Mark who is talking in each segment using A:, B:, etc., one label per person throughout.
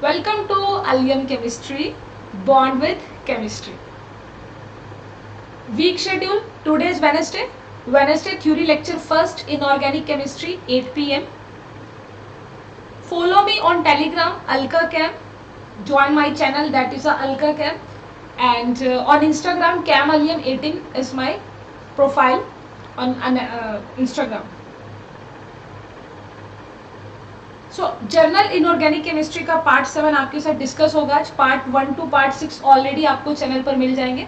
A: Welcome to Allium Chemistry, Bond with Chemistry. Week schedule, today is Wednesday. Wednesday theory lecture first in organic chemistry, 8 p.m. Follow me on Telegram, Alka Chem. Join my channel, that is Alka Chem. And on Instagram, CamAllium18 is my profile on Instagram. So journal inorganic chemistry का part 7 आपके साथ discuss होगा आज. Part 1 two part 6 already आपको channel पर मिल जाएंगे.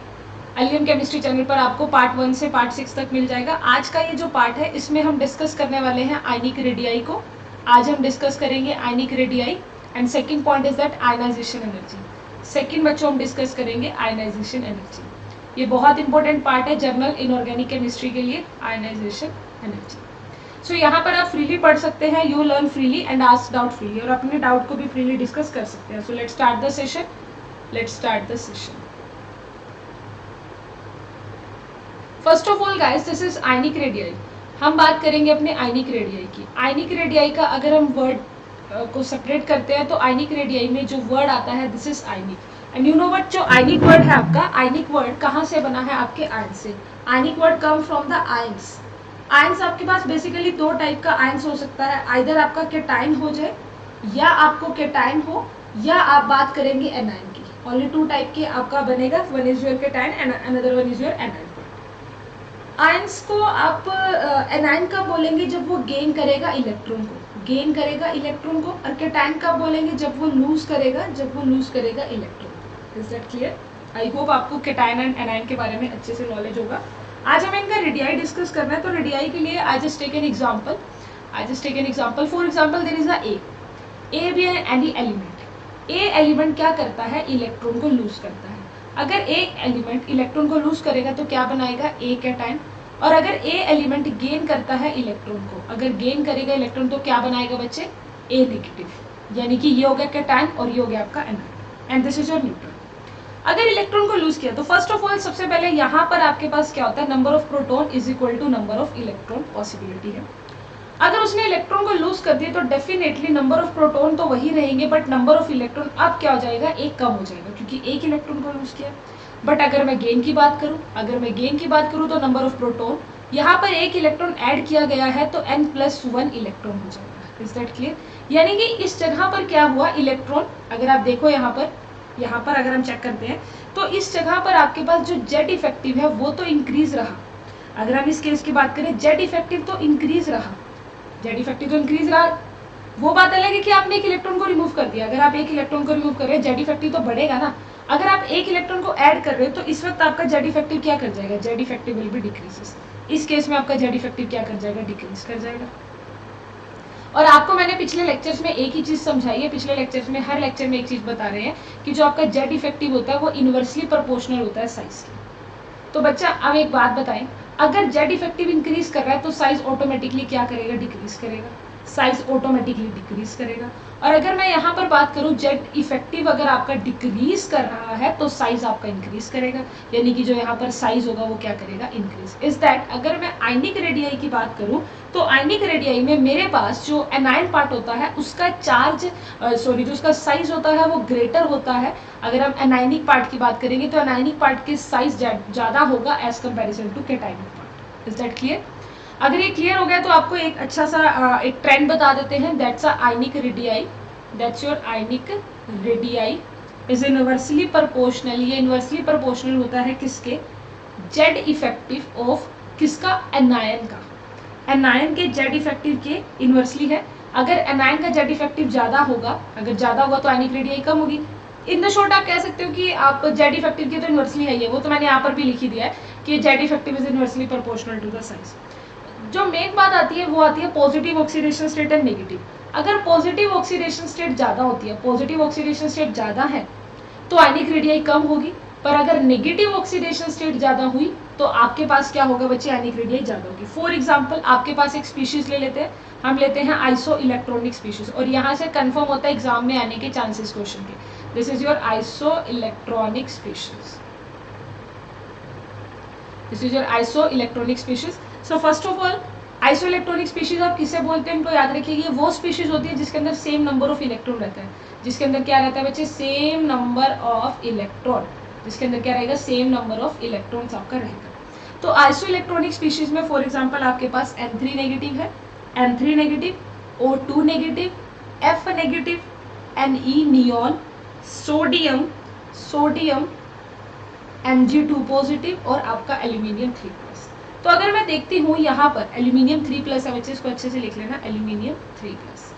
A: Allium chemistry channel पर आपको पार्ट 1 से पार्ट 6 तक मिल जाएगा. आज का ये जो पार्ट है इसमें हम डिस्कस करने वाले हैं आयनिक रेडियाई को. आज हम डिस्कस करेंगे ionic radii and second point is that ionization energy. Second बच्चों हम डिस्कस करेंगे आयनाइजेशन एनर्जी. ये बहुत इंपॉर्टेंट पार्ट है जर्नल इनऑर्गेनिक केमिस्ट्री के लिए, आयनाइजेशन एनर्जी. सो यहाँ पर आप फ्रीली पढ़ सकते हैं, you learn freely and ask doubt freely, और अपने डाउट को भी फ्रीली डिस्कस कर सकते हैं. So let's start the session. First of all guys, this is ionic radii. हम बात करेंगे अपने आयनिक रेडियाई की. आयनिक रेडियाई का अगर हम वर्ड को सेपरेट करते हैं तो आयनिक रेडियाई में जो वर्ड आता है this is ionic. And you know what, जो आयनिक वर्ड है आपका, आयनिक वर्ड कहाँ से बना है? आपके आयन से. Ionic word come from the ions. Ions आपके पास बेसिकली दो टाइप का आयंस हो सकता है. आइदर आपका केटाइन हो जाए या आपको केटाइन हो, या आप बात करेंगे एनायन की. ओनली टू टाइप के आपका बनेगा. One is your cation and another one is your anion. Ions को आप एनायन कब बोलेंगे? जब वो गेन करेगा इलेक्ट्रॉन को. और केटाइन कब बोलेंगे? जब वो लूज करेगा इलेक्ट्रॉन को. Is that clear? I hope आपको केटाइन एंड एनायन के बारे में अच्छे से नॉलेज होगा. आज हमें इनका रेडियाई डिस्कस करना है. तो रेडियाई के लिए I just take an example. For example there is a भी है एनी एलिमेंट. ए एलिमेंट क्या करता है? इलेक्ट्रॉन को लूज करता है. अगर ए एलिमेंट इलेक्ट्रॉन को लूज करेगा तो क्या बनाएगा? ए कैटाइन. और अगर ए एलिमेंट गेन करता है इलेक्ट्रॉन को, अगर गेन करेगा इलेक्ट्रॉन तो क्या बनाएगा बच्चे? ए नेगेटिव. यानी कि ये हो गया कैटाइन और ये हो गया आपका anion. And this is your neutral. अगर इलेक्ट्रॉन को लूज किया तो फर्स्ट ऑफ ऑल सबसे पहले यहाँ पर आपके पास क्या होता है? Number of proton is equal to number of electron possibility है. अगर उसने इलेक्ट्रॉन को लूज कर दिया तो डेफिनेटली नंबर ऑफ प्रोटॉन तो वही रहेंगे, बट नंबर ऑफ इलेक्ट्रॉन अब क्या हो जाएगा? एक कम हो जाएगा, क्योंकि एक इलेक्ट्रॉन को लूज किया. बट अगर मैं गेन की बात करूं तो नंबर ऑफ प्रोटॉन, यहाँ पर एक इलेक्ट्रॉन ऐड किया गया है तो n+1 इलेक्ट्रॉन हो जाएगा. Is that clear? यानी कि इस जगह पर क्या हुआ? इलेक्ट्रॉन, अगर आप देखो यहाँ पर अगर हम चेक करते हैं तो इस जगह पर आपके पास जो जेड इफेक्टिव है वो तो इंक्रीज रहा. अगर हम इस केस की बात करें, जेड इफेक्टिव तो इंक्रीज रहा. वो बात अलग है कि आपने एक इलेक्ट्रॉन को रिमूव कर दिया. अगर आप एक इलेक्ट्रॉन को रिमूव कर रहे हैं, जेड इफेक्टिव तो बढ़ेगा ना. अगर आप एक इलेक्ट्रॉन को ऐड कर रहे हो तो इस वक्त आपका जेड इफेक्टिव क्या कर जाएगा? Z effective will be decreases. इस केस में आपका जेड इफेक्टिव क्या कर जाएगा? डिक्रीज कर जाएगा. और आपको मैंने पिछले लेक्चर्स में एक ही चीज समझाई है. पिछले लेक्चर्स में, हर लेक्चर में एक चीज बता रहे हैं कि जो आपका जेड इफेक्टिव होता है वो इनवर्सली प्रोपोर्शनल होता है साइज के. तो बच्चा अब एक बात बताएं, अगर जेड इफेक्टिव इंक्रीज कर रहा है तो साइज ऑटोमेटिकली क्या करेगा? डिक्रीज करेगा. साइज ऑटोमेटिकली डिक्रीज करेगा. और अगर मैं यहाँ पर बात करूँ, जेड इफेक्टिव अगर आपका डिक्रीज कर रहा है तो साइज आपका इंक्रीज करेगा. यानी कि जो यहाँ पर साइज होगा वो क्या करेगा? इंक्रीज. इज दैट अगर मैं आयनिक रेडियाई की बात करूँ तो आयनिक रेडियाई में मेरे पास जो एनायन पार्ट होता है उसका चार्ज जो उसका साइज होता है वो ग्रेटर होता है. अगर हम एनायनिक पार्ट की बात करेंगे तो एनायनिक पार्ट की साइज ज्यादा होगा as comparison to cationic part. Is that clear? अगर ये क्लियर हो गया तो आपको एक अच्छा सा एक ट्रेंड बता देते हैं. That's ionic radii. That's your ionic radii is inversely proportional. ये इनवर्सली प्रोपोर्शनल होता है किसके? जेड इफेक्टिव ऑफ किसका? एनायन का. एनायन के जेड इफेक्टिव के इनवर्सली है. अगर एनायन का जेड इफेक्टिव ज्यादा होगा, तो आयनिक रेडियाई कम होगी. इन द शॉर्ट आप कह सकते हो कि आप जेड इफेक्टिव की तो इनवर्सली है, ये वो तो मैंने यहाँ पर भी लिखी दिया है कि Z effective is inversely proportional to the size. जो मेन बात आती है वो आती है positive oxidation state and negative. अगर पॉजिटिव ऑक्सीडेशन स्टेट ज्यादा होती है, पॉजिटिव ऑक्सीडेशन स्टेट ज्यादा है तो आयनिक रेडियाई कम होगी. पर अगर नेगेटिव ऑक्सीडेशन स्टेट ज्यादा हुई तो आपके पास क्या होगा बच्चे? आयनिक रेडियाई ज्यादा होगी. फॉर एग्जांपल आपके पास एक स्पीशीज ले लेते हैं, हम लेते हैं आइसो इलेक्ट्रॉनिक स्पीशीज, और यहाँ से कंफर्म होता है एग्जाम में आने के चांसेस क्वेश्चन के. This is your iso electronic species. So first of all, isoelectronic species आप किसे बोलते हैं, इनको याद रखिए, ये वो स्पीशीज होती है जिसके अंदर सेम नंबर ऑफ इलेक्ट्रॉन रहता है, जिसके अंदर क्या रहता है बच्चे, सेम नंबर ऑफ इलेक्ट्रॉन, जिसके अंदर क्या रहेगा, सेम नंबर ऑफ इलेक्ट्रॉन्स आपका रहेगा। तो आइसोइलेक्ट्रॉनिक स्पीशीज में फॉर एग्जांपल आपके पास N3 नेगेटिव है, N3 negative, O2 negative, F negative, Ne neon, sodium Mg2 positive और आपका एल्यूमिनियम 3+। तो अगर मैं देखती हूँ यहाँ पर एल्यूमिनियम 3+ है बच्चे, इसको अच्छे से लिख लेना, एल्यूमिनियम 3+।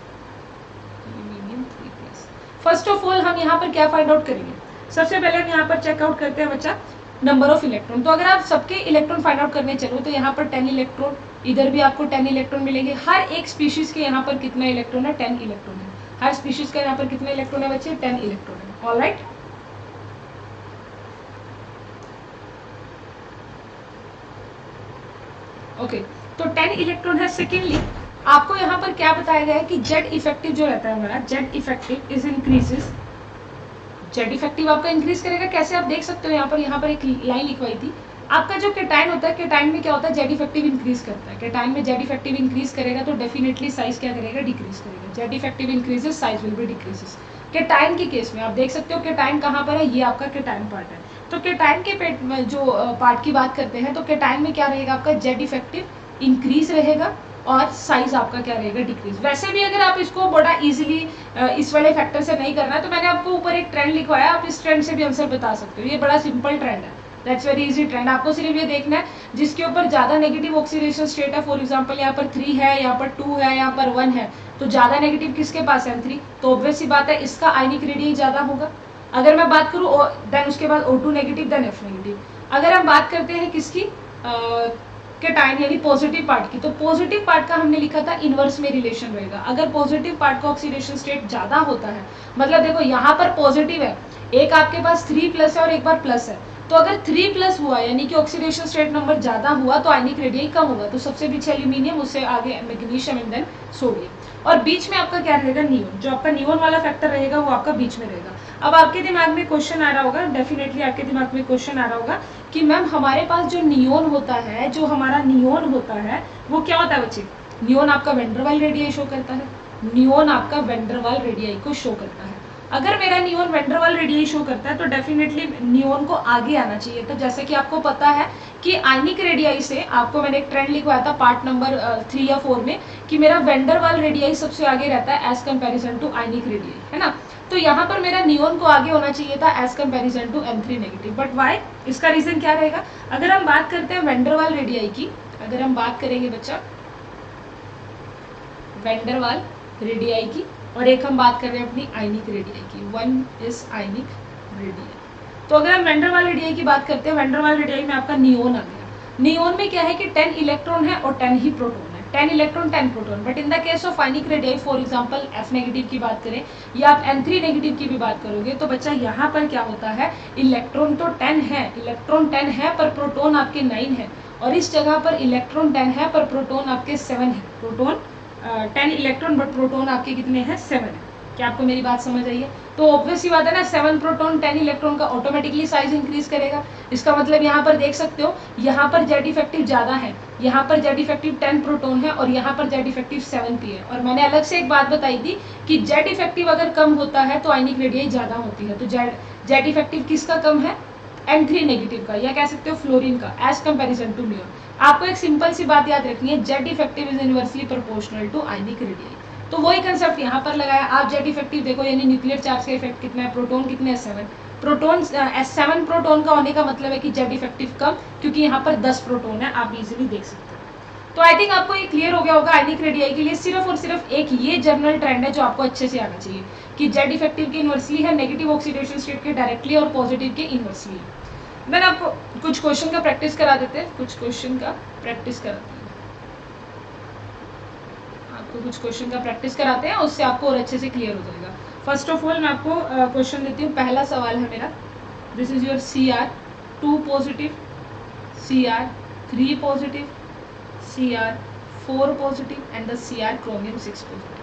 A: फर्स्ट ऑफ ऑल हम यहाँ पर क्या फाइंड आउट करेंगे, सबसे पहले हम यहाँ पर चेकआउट करते हैं बच्चा नंबर ऑफ इलेक्ट्रॉन। तो अगर आप सबके इलेक्ट्रॉन फाइंड आउट करने चलो तो यहाँ पर 10 इलेक्ट्रॉन, इधर भी आपको 10 इलेक्ट्रॉन मिलेंगे। हर एक स्पीशीज के यहाँ पर कितना इलेक्ट्रॉन है, 10 इलेक्ट्रॉन है। हर स्पीशीज का यहाँ पर कितना इलेक्ट्रॉन है बच्चे, 10 इलेक्ट्रॉन है। ऑलराइट, ओके, तो 10 इलेक्ट्रॉन है। सेकेंडली आपको यहाँ पर क्या बताया गया है कि जेड इफेक्टिव जो रहता है हमारा, Z effective is increases, Z effective आपका इंक्रीज करेगा। कैसे आप देख सकते हो यहाँ पर एक लाइन लिखवाई थी, आपका जो केटाइन होता है, केटाइन में क्या होता है, जेड इफेक्टिव इंक्रीज करता है। केटाइन में जेड इफेक्टिव इंक्रीज करेगा तो डेफिनेटली साइज क्या करेगा, डिक्रीज करेगा। Z effective increases, size will be decreases. Cation के केस में आप देख सकते हो केटाइन कहाँ पर है, ये आपका केटाइन पार्ट है। तो केटाइन के पेट में जो पार्ट की बात करते हैं तो केटाइन में क्या रहेगा आपका, जेड इफेक्टिव इंक्रीज रहेगा और साइज आपका क्या रहेगा, डिक्रीज। वैसे भी अगर आप इसको बड़ा इजीली इस वाले फैक्टर से नहीं करना है तो मैंने आपको ऊपर एक ट्रेंड लिखवाया, आप इस ट्रेंड से भी आंसर बता सकते हो। ये बड़ा सिंपल ट्रेंड है, दैट्स वेरी इजी ट्रेंड। आपको सिर्फ ये देखना है जिसके ऊपर ज्यादा नेगेटिव ऑक्सीडेशन स्टेट है, फॉर एग्जांपल यहाँ पर 3 है, यहाँ पर 2 है, यहाँ पर 1 है, तो ज्यादा नेगेटिव किसके पास है, N3, तो ऑब्वियस सी बात है इसका आयनिक रेडियस ज्यादा होगा। अगर मैं बात करूँ देन उसके बाद O2 negative, then F negative. अगर हम बात करते हैं किसकी, केटाइन यानी पॉजिटिव पार्ट की, तो पॉजिटिव पार्ट का हमने लिखा था इनवर्स में रिलेशन रहेगा। अगर पॉजिटिव पार्ट का ऑक्सीडेशन स्टेट ज्यादा होता है, मतलब देखो यहाँ पर पॉजिटिव है, एक आपके पास 3+ है और एक बार प्लस है, तो अगर 3+ हुआ यानी कि ऑक्सीडेशन स्टेट नंबर ज्यादा हुआ तो आयनिक रेडियस कम होगा। तो सबसे पीछे एल्यूमिनियम, उससे आगे मैग्नीशियम एंड देन सोडियम, और बीच में आपका क्या रहेगा, नियोन। जो आपका नियोन वाला फैक्टर रहेगा वो आपका बीच में रहेगा। अब आपके दिमाग में क्वेश्चन आ रहा होगा, डेफिनेटली आपके दिमाग में क्वेश्चन आ रहा होगा कि मैम हमारे पास जो नियोन होता है, जो हमारा नियोन होता है वो क्या होता है बच्चे, नियोन आपका वेंडरवाल रेडियस शो करता है। नियोन आपका वेंडरवाल रेडियस को शो करता है। अगर मेरा नियोन वेंडरवाल रेडियस शो करता है तो डेफिनेटली नियोन को आगे आना चाहिए। तो जैसे कि आपको पता है कि आयनिक रेडियस से आपको मैंने एक ट्रेंड लिखवाया था पार्ट नंबर 3 या 4 में कि मेरा वेंडरवाल रेडियस सबसे आगे रहता है as comparison to ionic radius, है ना। तो यहाँ पर मेरा नियोन को आगे होना चाहिए था as comparison to N3 negative, but why, इसका रीजन क्या रहेगा। अगर हम बात करते हैं वेंडरवाल रेडियस की, अगर हम बात करेंगे बच्चा वेंडरवाल रेडियस की, और एक हम बात कर रहे हैं अपनी आयनिक रेडियस की, वन इज आयनिक रेडियस। तो अगर हम वेंडरवाल रेडियस की बात करते हैं, वेंडरवाल रेडियस में आपका नियोन आ गया। नियोन में क्या है कि 10 इलेक्ट्रॉन है और 10 ही प्रोटॉन है, 10 electron 10 proton. But in the case of ionic radius, for example F negative की बात करें या आप N3 नेगेटिव की भी बात करोगे तो बच्चा यहाँ पर क्या होता है, इलेक्ट्रॉन तो 10 है, इलेक्ट्रॉन 10 है पर प्रोटॉन आपके 9 है, और इस जगह पर इलेक्ट्रॉन 10 है पर प्रोटॉन आपके 7 है। प्रोटॉन 10 इलेक्ट्रॉन बट प्रोटॉन आपके कितने हैं, 7 है। क्या आपको मेरी बात समझ आई है। तो ऑब्वियस ही बात है ना, 7 प्रोटॉन 10 इलेक्ट्रॉन का ऑटोमेटिकली साइज इंक्रीज करेगा। इसका मतलब यहाँ पर देख सकते हो, यहाँ पर जेड इफेक्टिव ज्यादा है, यहाँ पर जेड इफेक्टिव 10 प्रोटॉन है और यहाँ पर जेड इफेक्टिव 7p है। और मैंने अलग से एक बात बताई थी कि जेड इफेक्टिव अगर कम होता है तो आयनिक रेडियस ज्यादा होती है। तो जेड इफेक्टिव किसका कम है, N3 नेगेटिव का, या कह सकते हो फ्लोरीन का, एज कंपेरिजन टू नियोन। आपको एक सिंपल सी बात याद रखनी है, Z effective is inversely proportional to ionic radius. तो वही कंसेप्ट यहाँ पर लगाया। आप जेड इफेक्टिव देखो, यानी न्यूक्लियर चार्ज का इफेक्ट कितना है, प्रोटॉन कितने हैं, 7 प्रोटॉन। 7 प्रोटॉन का होने का मतलब है कि जेड इफेक्टिव कम, क्योंकि यहाँ पर 10 प्रोटॉन है, आप इजीली देख सकते हो। तो आई थिंक आपको ये क्लियर हो गया होगा आयनिक रेडियस के लिए। सिर्फ और सिर्फ एक ये जनरल ट्रेंड है जो आपको अच्छे से आना चाहिए कि जेड इफेक्टिव के इनवर्सली है, नेगेटिव ऑक्सीडेशन स्टेट के डायरेक्टली, और पॉजिटिव के इनवर्सली। देन आपको कुछ क्वेश्चन का प्रैक्टिस करा देते हैं, कुछ क्वेश्चन का प्रैक्टिस कराते हैं, आपको कुछ क्वेश्चन का प्रैक्टिस कराते हैं, उससे आपको और अच्छे से क्लियर हो जाएगा। फर्स्ट ऑफ ऑल मैं आपको क्वेश्चन देती हूँ। पहला सवाल है मेरा, this is your Cr2 positive, Cr3 positive, Cr4 positive and the Cr chromium 6 positive.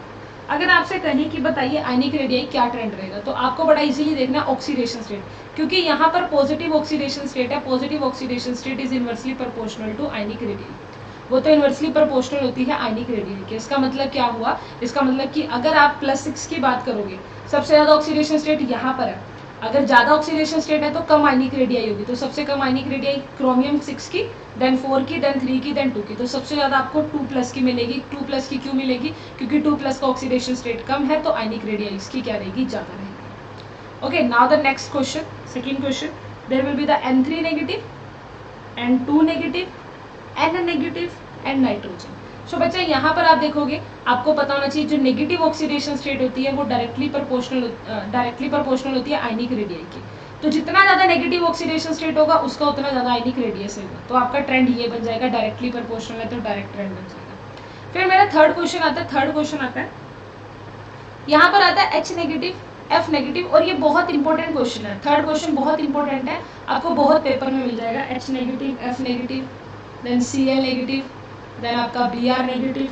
A: अगर आपसे कहें कि बताइए आयनिक रेडियस क्या ट्रेंड रहेगा, तो आपको बड़ा इजीली देखना ऑक्सीडेशन स्टेट, क्योंकि यहाँ पर पॉजिटिव ऑक्सीडेशन स्टेट है। Positive oxidation state is inversely proportional to ionic radius. वो तो इन्वर्सली प्रोपोर्शनल होती है आयनिक रेडियल के। इसका मतलब क्या हुआ, इसका मतलब कि अगर आप +6 की बात करोगे, सबसे ज़्यादा ऑक्सीडेशन स्टेट यहाँ पर है, अगर ज़्यादा ऑक्सीडेशन स्टेट है तो कम आयनिक रेडियाई होगी, तो सबसे कम आयनिक रेडियाई क्रोमियम 6 की, देन 4 की, देन 3 की, देन 2 की, तो सबसे ज़्यादा आपको 2+ की मिलेगी। 2+ की क्यों मिलेगी, क्योंकि 2+ का ऑक्सीडेशन स्टेट कम है तो आयनिक रेडियाई इसकी क्या रहेगी, ज़्यादा रहेगी। Okay, now the next question, second question, there will be the N3 negative, N2 negative, N negative and nitrogen. So बच्चा यहाँ पर आप देखोगे, आपको पता होना चाहिए जो नेगेटिव ऑक्सीडेशन स्टेट होती है वो डायरेक्टली प्रोपोर्शनल होती है आयनिक रेडियाई की। तो जितना ज़्यादा नेगेटिव ऑक्सीडेशन स्टेट होगा उसका उतना ज़्यादा आयनिक रेडियस होगा। तो आपका ट्रेंड ये बन जाएगा, डायरेक्टली प्रोपोर्शनल है तो डायरेक्ट ट्रेंड बन जाएगा। फिर मेरा थर्ड क्वेश्चन आता है, यहाँ पर आता है H नेगेटिव, F नेगेटिव, और ये बहुत इंपॉर्टेंट क्वेश्चन है। थर्ड क्वेश्चन बहुत इंपॉर्टेंट है, आपको बहुत पेपर में मिल जाएगा। H negative, F negative, then Cl negative, then आपका Br नेगेटिव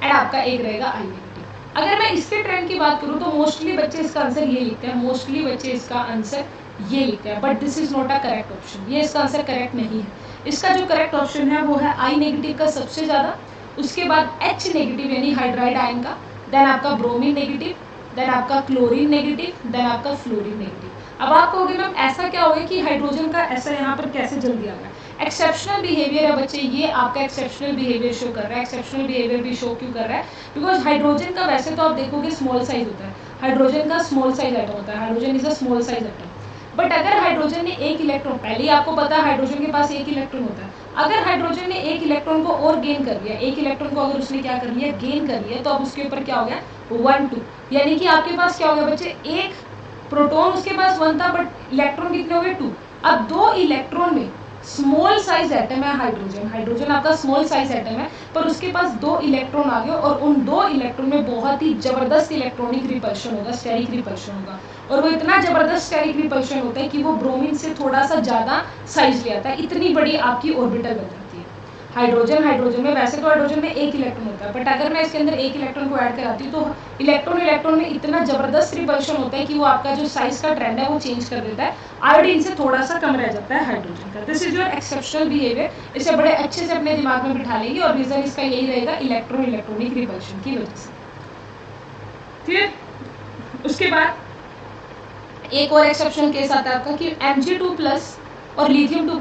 A: एंड आपका एक रहेगा I नेगेटिव। अगर मैं इसके ट्रेंड की बात करूँ तो मोस्टली बच्चे इसका आंसर ये लिखते हैं, but this is not a correct option. ये इसका आंसर करेक्ट नहीं है। इसका जो करेक्ट ऑप्शन है वो है I नेगेटिव का सबसे ज़्यादा, उसके बाद H नेगेटिव यानी हाइड्राइड आयन का, देन आपका ब्रोमीन नेगेटिव, देन आपका क्लोरीन नेगेटिव, देन आपका फ्लोरीन नेगेटिव। अब आप कहोगे मैम ऐसा क्या हो गया कि हाइड्रोजन का ऐसा यहाँ पर कैसे जल दिया गया। एक्सेप्शनल बिहेवियर है बच्चे, ये आपका एक्सेप्शनल बिहेवियर शो कर रहा है। एक्सेप्शनल बिहेवियर भी शो क्यों कर रहा है, बिकॉज हाइड्रोजन का वैसे तो आप देखोगे स्मॉल साइज होता है, हाइड्रोजन का स्मॉल साइज एटम होता है, hydrogen is a small size atom. But अगर हाइड्रोजन ने एक इलेक्ट्रॉन, पहले ही आपको पता है हाइड्रोजन के पास एक इलेक्ट्रॉन होता है, अगर हाइड्रोजन ने एक इलेक्ट्रॉन को और गेन कर लिया, एक इलेक्ट्रॉन को अगर उसने क्या कर लिया, गेन कर लिया, तो अब उसके ऊपर क्या हो गया, 1 2, यानी कि आपके पास क्या हो गया बच्चे, एक प्रोटॉन उसके पास 1 था बट इलेक्ट्रॉन कितने हो गए 2। अब 2 इलेक्ट्रॉन में स्मॉल साइज एटम है हाइड्रोजन आपका स्मॉल साइज एटम है, पर उसके पास 2 इलेक्ट्रॉन आ गए और उन 2 इलेक्ट्रॉन में बहुत ही जबरदस्त इलेक्ट्रॉनिक रिपल्शन होगा, स्टेरिक रिपल्शन होगा, और वो इतना जबरदस्त स्टेरिक रिपल्शन होता है कि वो ब्रोमीन से थोड़ा सा ज्यादा साइज ले आता है, इतनी बड़ी आपकी ऑर्बिटल बन जाती है। हाइड्रोजन में, वैसे तो हाइड्रोजन में एक इलेक्ट्रॉन होता है, बट अगर मैं इसके अंदर एक इलेक्ट्रॉन को ऐड कराती हूँ तो इलेक्ट्रॉन में इतना जबरदस्त रिपल्शन होता है कि वो आपका जो साइज का ट्रेंड है वो चेंज कर देता है, आयोडीन से थोड़ा सा कम रह जाता है हाइड्रोजन का। This is your exceptional behaviour, इसे बड़े अच्छे से अपने दिमाग में बिठा लेंगे, और रीजन इसका यही रहेगा इलेक्ट्रॉनिक रिपल्शन की वजह से। फिर उसके बाद एक और एक्सेप्शनल केस आता है आपका कि Mg2+ और लिथियम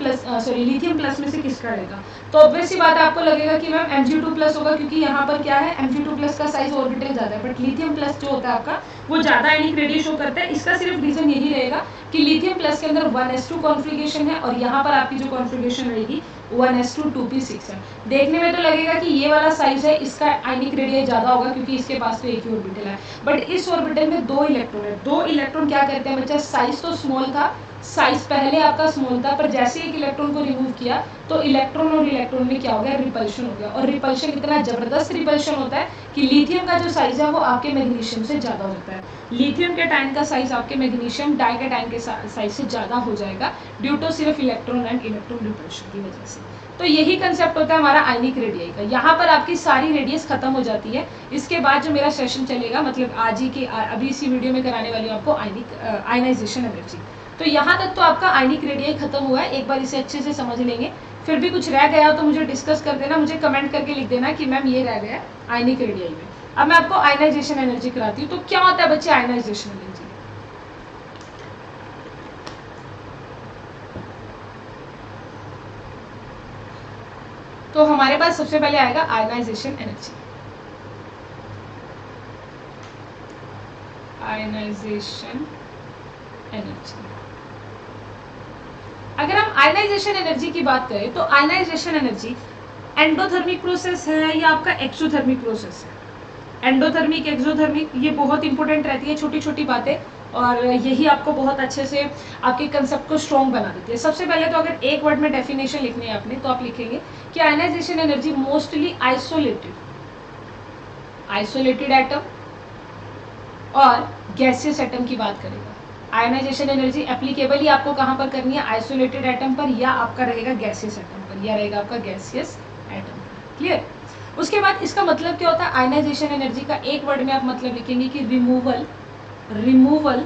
A: प्लस में से किसका रहेगा। तो ऑब्वियस सी बात है, आपको लगेगा कि मैम Mg2+ होगा, क्योंकि यहाँ पर क्या है, Mg2+ का साइज ऑर्बिटल ज्यादा है, बट लिथियम प्लस जो होता है आपका वो ज्यादा आयनिक रेडियस शो करता है। इसका सिर्फ रीजन यही रहेगा कि लिथियम प्लस के अंदर 1s2 कॉन्फ़िगरेशन है, और यहाँ पर आपकी जो कॉन्फ़िगरेशन रहेगी 1s2 2p6 है। देखने में तो लगेगा कि ये वाला साइज है, इसका आयनिक रेडियस ज्यादा होगा क्योंकि इसके पास तो एक ही ऑर्बिटल है, बट इस ऑर्बिटल में 2 इलेक्ट्रॉन है। 2 इलेक्ट्रॉन क्या करते हैं बच्चा, साइज तो स्मॉल था, साइज पहले आपका स्मॉल था, पर जैसे एक इलेक्ट्रॉन को रिमूव किया तो इलेक्ट्रॉन और इलेक्ट्रॉन में क्या हो गया, रिपल्शन हो गया, और रिपल्शन इतना जबरदस्त रिपल्शन होता है कि लिथियम का जो साइज है वो आपके मैग्नीशियम से ज्यादा होता है। लिथियम के टाइम का साइज आपके मैग्नीशियम डाइकेटाइन के साइज से ज्यादा हो जाएगा, ड्यू टू सिर्फ इलेक्ट्रॉन एंड इलेक्ट्रॉन रिपल्शन की वजह से। तो यही कंसेप्ट होता है हमारा आयनिक रेडियाई का। यहाँ पर आपकी सारी रेडियस खत्म हो जाती है। इसके बाद जो मेरा सेशन चलेगा, मतलब आज ही के अभी इसी वीडियो में कराने वाली हूँ आपको आयनाइजेशन एनर्जी। तो यहाँ तक तो आपका आयनिक रेडियाई खत्म हुआ है, एक बार इसे अच्छे से समझ लेंगे। फिर भी कुछ रह गया तो मुझे डिस्कस कर देना, मुझे कमेंट करके लिख देना कि मैम ये रह गया आयनिक रेडियाई में। अब मैं आपको आयनाइजेशन एनर्जी कराती हूँ। तो क्या होता है बच्चे आयनाइजेशन एनर्जी? तो हमारे पास सबसे पहले आएगा आयनाइजेशन एनर्जी। आयनाइजेशन एनर्जी, अगर हम आयनाइजेशन एनर्जी की बात करें तो आयनाइजेशन एनर्जी एंडोथर्मिक प्रोसेस है या आपका एक्सोथर्मिक प्रोसेस है। एंडोथर्मिक, एक्सोथर्मिक, ये बहुत इंपॉर्टेंट रहती है छोटी छोटी बातें, और यही आपको बहुत अच्छे से आपके कंसेप्ट को स्ट्रॉन्ग बना देती है। सबसे पहले तो अगर एक वर्ड में डेफिनेशन लिखनी है आपने, तो आप लिखेंगे कि ionization energy mostly isolated atom और गैसियस एटम की बात करेगा। आयनाइजेशन एनर्जी एप्लीकेबल ही आपको कहाँ पर करनी है, आइसोलेटेड एटम पर, या आपका रहेगा गैसियस एटम पर, या रहेगा आपका गैसियस एटम पर। क्लियर? उसके बाद इसका मतलब क्या होता है आयनाइजेशन एनर्जी का? एक वर्ड में आप मतलब लिखेंगे कि removal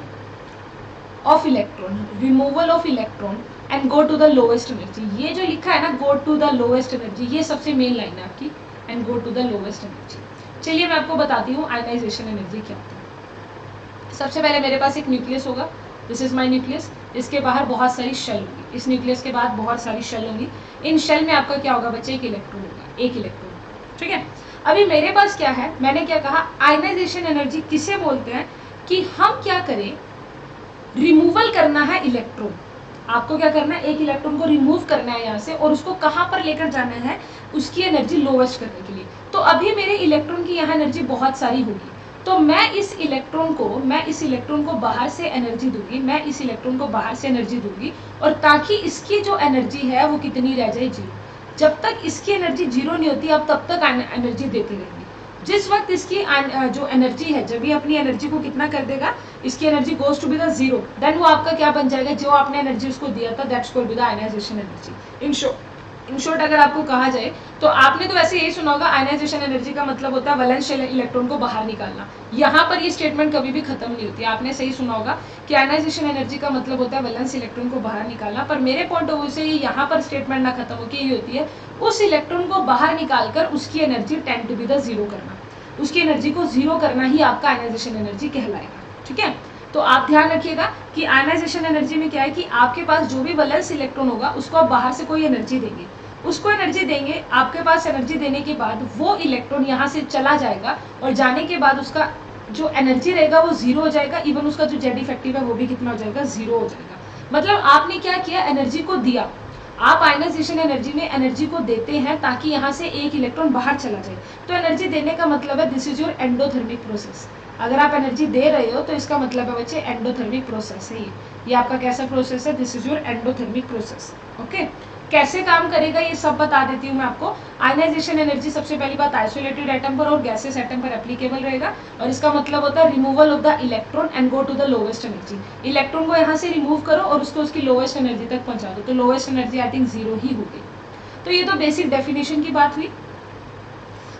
A: of electron and go to the lowest energy. ये जो लिखा है ना go to the lowest energy, ये सबसे मेन लाइन है आपकी, and go to the lowest energy. चलिए मैं आपको बताती हूँ आयनाइजेशन एनर्जी क्या होती है। सबसे पहले मेरे पास एक न्यूक्लियस होगा, दिस इज माई न्यूक्लियस, इसके बाहर बहुत सारी शेल होगी, इस न्यूक्लियस के बाद बहुत सारी शेल होंगी, इन शेल में आपका क्या होगा बच्चे, एक इलेक्ट्रॉन होगा, एक इलेक्ट्रॉन, ठीक है। अभी मेरे पास क्या है, मैंने क्या कहा, आयनाइजेशन एनर्जी किसे बोलते हैं कि हम क्या करें, रिमूवल करना है इलेक्ट्रॉन। आपको क्या करना है, एक इलेक्ट्रॉन को रिमूव करना है यहाँ से और उसको कहाँ पर लेकर जाना है, उसकी एनर्जी लोवेस्ट करने के लिए। तो अभी मेरे इलेक्ट्रॉन की यहाँ एनर्जी बहुत सारी होगी, तो मैं इस इलेक्ट्रॉन को बाहर से एनर्जी दूंगी, मैं इस इलेक्ट्रॉन को बाहर से एनर्जी दूंगी, और ताकि इसकी जो एनर्जी है वो कितनी रह जाए, जीरो। जब तक इसकी एनर्जी जीरो नहीं होती आप तब तक एनर्जी देते रहेंगे। जिस वक्त इसकी जो एनर्जी है, जब ये अपनी एनर्जी को कितना कर देगा, इसकी energy goes to be the zero, then वो आपका क्या बन जाएगा, जो आपने एनर्जी उसको दिया था, that's called be the ionization energy. In short अगर आपको कहा जाए तो आपने तो वैसे यही सुना होगा, आयनाइजेशन एनर्जी का मतलब होता है वैलेंस इलेक्ट्रॉन को बाहर निकालना। यहाँ पर ये स्टेटमेंट कभी भी खत्म नहीं होती, आपने सही सुना होगा कि आयनाइजेशन एनर्जी का मतलब होता है वैलेंस इलेक्ट्रॉन को बाहर निकालना। पर मेरे पॉइंट ऑफ व्यू से यहाँ पर स्टेटमेंट ना खत्म होकर ये होती है, उस इलेक्ट्रॉन को बाहर निकालकर उसकी energy tend to be the zero करना, उसकी एनर्जी को जीरो करना ही आपका आयनाइजेशन एनर्जी कहलाएगा, ठीक है। तो आप ध्यान रखिएगा कि आयनाइजेशन एनर्जी में क्या है कि आपके पास जो भी वैलेंस इलेक्ट्रॉन होगा उसको आप बाहर से कोई एनर्जी देंगे, उसको एनर्जी देंगे, आपके पास एनर्जी देने के बाद वो इलेक्ट्रॉन यहाँ से चला जाएगा, और जाने के बाद उसका जो एनर्जी रहेगा वो जीरो हो जाएगा, इवन उसका जो जेड इफेक्टिव है वो भी कितना हो जाएगा, जीरो हो जाएगा। मतलब आपने क्या किया, एनर्जी को दिया। आप आयनाइजेशन एनर्जी में एनर्जी को देते हैं ताकि यहाँ से एक इलेक्ट्रॉन बाहर चला जाए। तो एनर्जी देने का मतलब है this is your endothermic process. अगर आप एनर्जी दे रहे हो तो इसका मतलब है बच्चे एंडोथर्मिक प्रोसेस है ये आपका कैसा प्रोसेस है, this is your endothermic process. Okay, कैसे काम करेगा ये सब बता देती हूँ मैं आपको। आयनाइजेशन एनर्जी सबसे पहली बात आइसोलेटेड एटम पर और गैसेस एटम पर एप्लीकेबल रहेगा, और इसका मतलब होता है removal of the electron and go to the lowest energy. Electron को यहाँ से रिमूव करो और उसको उसकी लोवेस्ट एनर्जी तक पहुंचा दो, तो lowest energy I think zero ही होगी। तो ये तो बेसिक डेफिनेशन की बात हुई।